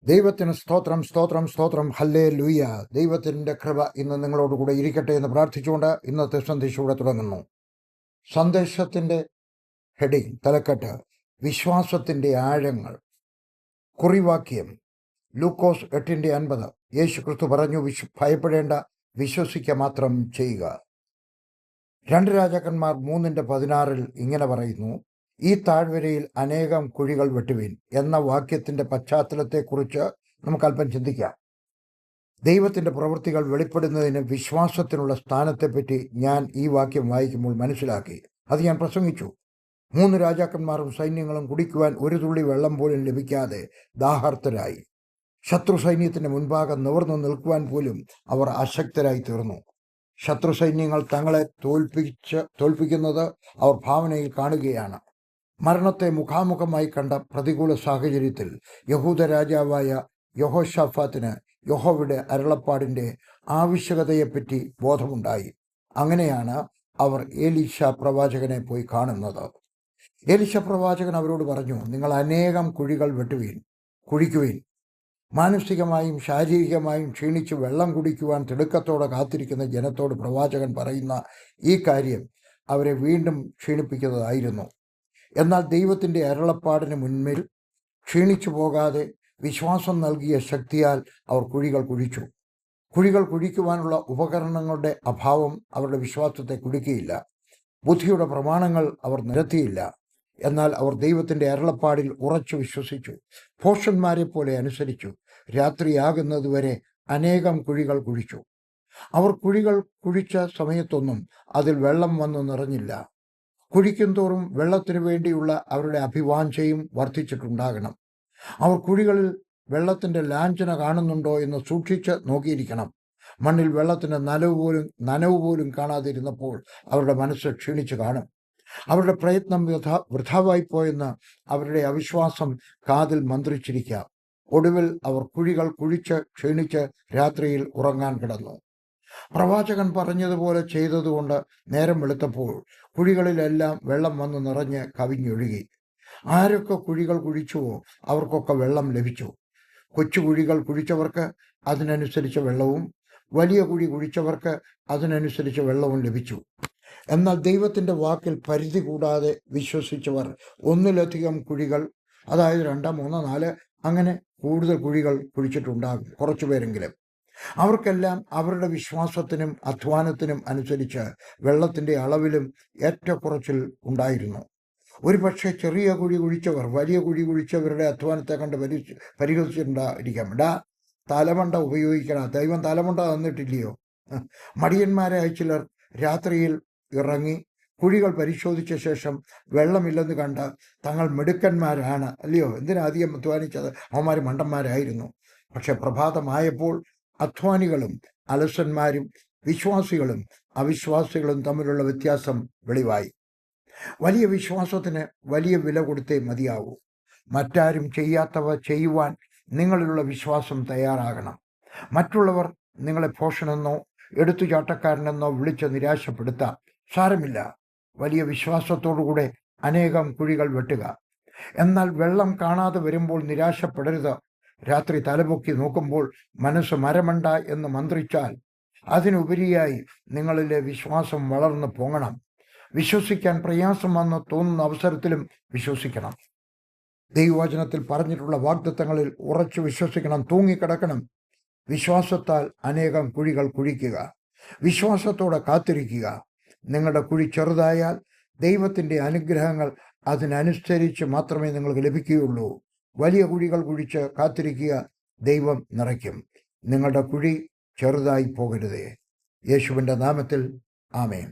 ദൈവത്തിന് സ്തോത്രം, സ്തോത്രം, സ്തോത്രം. ഹല്ലേലൂയ. ദൈവത്തിൻ്റെ കൃപ ഇന്ന് നിങ്ങളോടുകൂടെ ഇരിക്കട്ടെ എന്ന് പ്രാർത്ഥിച്ചുകൊണ്ട് ഇന്നത്തെ സന്ദേശം ഇവിടെ തുടങ്ങുന്നു. സന്ദേശത്തിൻ്റെ ഹെഡിങ്, തലക്കെട്ട്, വിശ്വാസത്തിൻ്റെ ആഴങ്ങൾ. കുറിവാക്യം ലൂക്കോസ് 8:50. യേശു ക്രിസ്തു പറഞ്ഞു, ഭയപ്പെടേണ്ട, വിശ്വസിക്കുക മാത്രം ചെയ്യുക. 2 രാജാക്കന്മാർ 3:16 ഇങ്ങനെ പറയുന്നു, ഈ താഴ്വരയിൽ അനേകം കുഴികൾ വെട്ടുവീൻ എന്ന വാക്യത്തിന്റെ പശ്ചാത്തലത്തെക്കുറിച്ച് നമുക്ക് അല്പം ചിന്തിക്കാം. ദൈവത്തിന്റെ പ്രവൃത്തികൾ വെളിപ്പെടുന്നതിന് വിശ്വാസത്തിനുള്ള സ്ഥാനത്തെപ്പറ്റി ഞാൻ ഈ വാക്യം വായിക്കുമ്പോൾ മനസ്സിലാക്കി. അത് ഞാൻ പ്രസംഗിച്ചു. 3 രാജാക്കന്മാരും സൈന്യങ്ങളും കുടിക്കുവാൻ ഒരു തുള്ളി വെള്ളം പോലും ലഭിക്കാതെ ദാഹാർത്തരായി. ശത്രു സൈന്യത്തിന് മുൻപാകെ നിവർന്നു നിൽക്കുവാൻ പോലും അവർ അശക്തരായി തീർന്നു. ശത്രു സൈന്യങ്ങൾ തങ്ങളെ തോൽപ്പിക്കുന്നത് അവർ ഭാവനയിൽ കാണുകയാണ്. മരണത്തെ മുഖാമുഖമായി കണ്ട പ്രതികൂല സാഹചര്യത്തിൽ യഹൂദ രാജാവായ യഹോശാഫാത്തിന് യഹോവയുടെ അരുളപ്പാടിൻ്റെ ആവശ്യകതയെപ്പറ്റി ബോധമുണ്ടായി. അങ്ങനെയാണ് അവർ എലീശ പ്രവാചകനെ പോയി കാണുന്നത്. എലീശ പ്രവാചകൻ അവരോട് പറഞ്ഞു, നിങ്ങൾ അനേകം കുഴികൾ കുഴിക്കുവീൻ. മാനസികമായും ശാരീരികമായും ക്ഷീണിച്ച് വെള്ളം കുടിക്കുവാൻ തിടുക്കത്തോടെ കാത്തിരിക്കുന്ന ജനത്തോട് പ്രവാചകൻ പറയുന്ന ഈ കാര്യം അവരെ വീണ്ടും ക്ഷീണിപ്പിക്കുന്നതായിരുന്നു. എന്നാൽ ദൈവത്തിൻ്റെ അരുളപ്പാടിന് മുൻപിൽ ക്ഷീണിച്ചു പോകാതെ വിശ്വാസം നൽകിയ ശക്തിയാൽ അവർ കുഴികൾ കുഴിച്ചു. കുഴികൾ കുഴിക്കുവാനുള്ള ഉപകരണങ്ങളുടെ അഭാവം അവരുടെ വിശ്വാസത്തെ കുടിക്കുകയില്ല. ബുദ്ധിയുടെ പ്രമാണങ്ങൾ അവർ നിരത്തിയില്ല. എന്നാൽ അവർ ദൈവത്തിൻ്റെ അരുളപ്പാടിൽ ഉറച്ചു വിശ്വസിച്ചു. ഭോഷന്മാരെ പോലെ അനുസരിച്ചു. രാത്രിയാകുന്നതുവരെ അനേകം കുഴികൾ കുഴിച്ചു. അവർ കുഴികൾ കുഴിച്ച സമയത്തൊന്നും അതിൽ വെള്ളം വന്നു നിറഞ്ഞില്ല. കുഴിക്കുംതോറും വെള്ളത്തിനു വേണ്ടിയുള്ള അവരുടെ അഭിവാഞ്ചയും വർദ്ധിച്ചിട്ടുണ്ടാകണം. അവർ കുഴികളിൽ വെള്ളത്തിൻ്റെ ലാഞ്ചന കാണുന്നുണ്ടോ എന്ന് സൂക്ഷിച്ച് നോക്കിയിരിക്കണം. മണ്ണിൽ വെള്ളത്തിൻ്റെ നനവ് പോലും കാണാതിരുന്നപ്പോൾ അവരുടെ മനസ്സ് ക്ഷീണിച്ചു കാണും. അവരുടെ പ്രയത്നം വൃഥാവായി പോയെന്ന് അവരുടെ അവിശ്വാസം കാതിൽ മന്ത്രിച്ചിരിക്കാം. ഒടുവിൽ അവർ കുഴികൾ കുഴിച്ച് ക്ഷീണിച്ച് രാത്രിയിൽ ഉറങ്ങാൻ കിടന്നു. പ്രവാചകൻ പറഞ്ഞതുപോലെ ചെയ്തതുകൊണ്ട് നേരം വെളുത്തപ്പോൾ കുഴികളിലെല്ലാം വെള്ളം വന്നു നിറഞ്ഞ് കവിഞ്ഞൊഴുകി. ആരൊക്കെ കുഴികൾ കുഴിച്ചുവോ അവർക്കൊക്കെ വെള്ളം ലഭിച്ചു. കൊച്ചു കുഴികൾ കുഴിച്ചവർക്ക് അതിനനുസരിച്ച് വെള്ളവും, വലിയ കുഴി കുഴിച്ചവർക്ക് അതിനനുസരിച്ച് വെള്ളവും ലഭിച്ചു. എന്നാൽ ദൈവത്തിൻ്റെ വാക്കിൽ പരിധി കൂടാതെ വിശ്വസിച്ചവർ ഒന്നിലധികം കുഴികൾ, അതായത് 2, 3, 4 അങ്ങനെ കൂടുതൽ കുഴികൾ കുഴിച്ചിട്ടുണ്ടാകും, കുറച്ചുപേരെങ്കിലും. അവർക്കെല്ലാം അവരുടെ വിശ്വാസത്തിനും അധ്വാനത്തിനും അനുസരിച്ച് വെള്ളത്തിൻ്റെ അളവിലും ഏറ്റക്കുറച്ചിൽ ഉണ്ടായിരുന്നു. ഒരുപക്ഷെ ചെറിയ കുഴി കുഴിച്ചവർ വലിയ കുഴി കുഴിച്ചവരുടെ അധ്വാനത്തെ കണ്ട് പരിഹസിച്ചിട്ടുണ്ടായിരിക്കാം. തലമണ്ട ഉപയോഗിക്കണം, ദൈവം തലമണ്ട തന്നിട്ടില്ലയോ? മടിയന്മാരായ ചിലർ രാത്രിയിൽ ഇറങ്ങി കുഴികൾ പരിശോധിച്ച ശേഷം വെള്ളമില്ലെന്ന് കണ്ട് തങ്ങൾ മിടുക്കന്മാരാണ്, അല്ലയോ, എന്തിനധികം അധ്വാനിച്ചത്, അവന്മാർ മണ്ടന്മാരായിരുന്നു. പക്ഷെ പ്രഭാതമായപ്പോൾ അധ്വാനികളും അലസന്മാരും വിശ്വാസികളും അവിശ്വാസികളും തമ്മിലുള്ള വ്യത്യാസം വെളിവായി. വലിയ വിശ്വാസത്തിന് വലിയ വില കൊടുത്തേ മതിയാവൂ. മറ്റാരും ചെയ്യാത്തവ ചെയ്യുവാൻ നിങ്ങളിലുള്ള വിശ്വാസം തയ്യാറാകണം. മറ്റുള്ളവർ നിങ്ങളെ ഭോഷനെന്നോ എടുത്തുചാട്ടക്കാരനെന്നോ വിളിച്ച് നിരാശപ്പെടുത്താം. സാരമില്ല, വലിയ വിശ്വാസത്തോടുകൂടെ അനേകം കുഴികൾ വെട്ടുക. എന്നാൽ വെള്ളം കാണാതെ വരുമ്പോൾ നിരാശപ്പെടരുത്. രാത്രി തലപൊക്കി നോക്കുമ്പോൾ മനസ്സ് മരമണ്ട എന്ന് മന്ത്രിച്ചാൽ അതിനുപരിയായി നിങ്ങളിലെ വിശ്വാസം വളർന്നു പൊങ്ങണം. വിശ്വസിക്കാൻ പ്രയാസം വന്ന് തോന്നുന്ന അവസരത്തിലും വിശ്വസിക്കണം. ദൈവവചനത്തിൽ പറഞ്ഞിട്ടുള്ള വാഗ്ദത്തങ്ങളിൽ ഉറച്ചു വിശ്വസിക്കണം, തൂങ്ങിക്കിടക്കണം. വിശ്വാസത്താൽ അനേകം കുഴികൾ കുഴിക്കുക. വിശ്വാസത്തോടെ കാത്തിരിക്കുക. നിങ്ങളുടെ കുഴി ചെറുതായാൽ ദൈവത്തിൻ്റെ അനുഗ്രഹങ്ങൾ അതിനനുസരിച്ച് മാത്രമേ നിങ്ങൾക്ക് ലഭിക്കുകയുള്ളൂ. വലിയ കുഴികൾ കുഴിച്ച് കാത്തിരിക്കുക, ദൈവം നിറയ്ക്കും. നിങ്ങളുടെ കുഴി ചെറുതായി പോകരുതേ. യേശുവിൻ്റെ നാമത്തിൽ ആമേൻ.